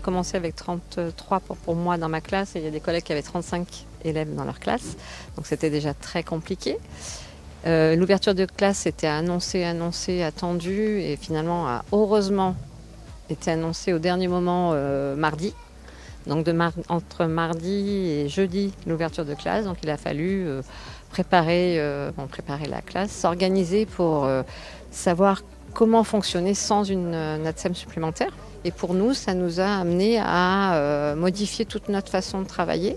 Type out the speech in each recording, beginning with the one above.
a commencé avec 33 pour moi dans ma classe et il y a des collègues qui avaient 35 élèves dans leur classe. Donc c'était déjà très compliqué. L'ouverture de classe était annoncée, attendue et finalement a heureusement été annoncée au dernier moment mardi. Donc entre mardi et jeudi, l'ouverture de classe. Donc il a fallu préparer la classe, s'organiser pour savoir comment fonctionner sans une NATSEM supplémentaire. Et pour nous, ça nous a amené à modifier toute notre façon de travailler.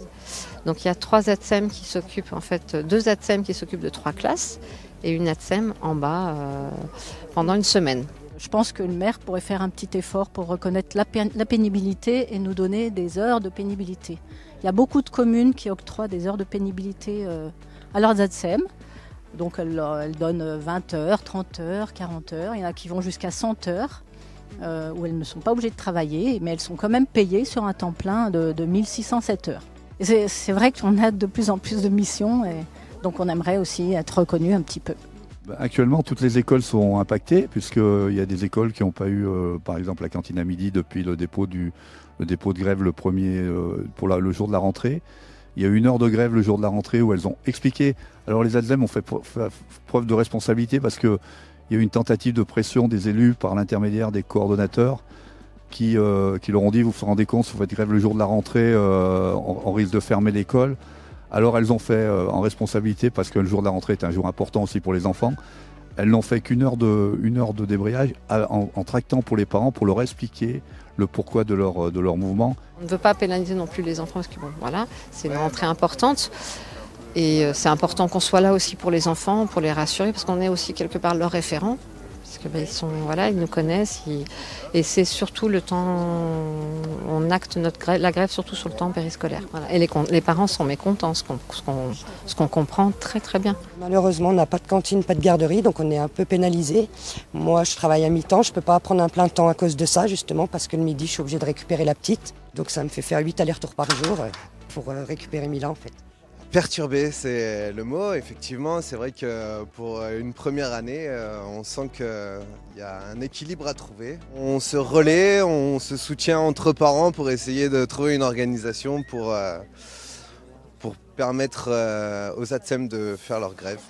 Donc il y a 3 ATSEM qui s'occupent, en fait 2 ATSEM qui s'occupent de 3 classes et une ATSEM en bas pendant une semaine. Je pense que le maire pourrait faire un petit effort pour reconnaître la pénibilité et nous donner des heures de pénibilité. Il y a beaucoup de communes qui octroient des heures de pénibilité à leurs ATSEM. Donc elles donnent 20 heures, 30 heures, 40 heures. Il y en a qui vont jusqu'à 100 heures où elles ne sont pas obligées de travailler, mais elles sont quand même payées sur un temps plein de 1607 heures. Et c'est vrai qu'on a de plus en plus de missions et donc on aimerait aussi être reconnu un petit peu. Actuellement, toutes les écoles sont impactées puisqu'il y a des écoles qui n'ont pas eu, par exemple, la cantine à midi depuis le dépôt de grève le premier pour le jour de la rentrée. Il y a eu 1 heure de grève le jour de la rentrée où elles ont expliqué. Alors les ATSEM ont fait preuve de responsabilité parce qu'il y a eu une tentative de pression des élus par l'intermédiaire des coordonnateurs qui leur ont dit vous vous rendez compte, si vous faites grève le jour de la rentrée, on risque de fermer l'école. Alors elles ont fait en responsabilité, parce que le jour de la rentrée est un jour important aussi pour les enfants, elles n'ont fait qu'une heure de débrayage en tractant pour les parents pour leur expliquer le pourquoi de leur mouvement. On ne veut pas pénaliser non plus les enfants parce que bon, voilà, c'est une rentrée importante. Et c'est important qu'on soit là aussi pour les enfants, pour les rassurer, parce qu'on est aussi quelque part leur référent. Parce que ils nous connaissent. Et c'est surtout le temps, on acte la grève surtout sur le temps périscolaire. Voilà. Et les parents sont mécontents, ce qu'on comprend très très bien. Malheureusement, on n'a pas de cantine, pas de garderie, donc on est un peu pénalisé. Moi, je travaille à mi-temps, je ne peux pas prendre un plein temps à cause de ça, justement, parce que le midi, je suis obligée de récupérer la petite. Donc ça me fait faire 8 allers-retours par jour pour récupérer Mila, en fait. Perturbé, c'est le mot. Effectivement, c'est vrai que pour une première année, on sent qu'il y a un équilibre à trouver. On se relaie, on se soutient entre parents pour essayer de trouver une organisation pour permettre aux ATSEM de faire leur grève.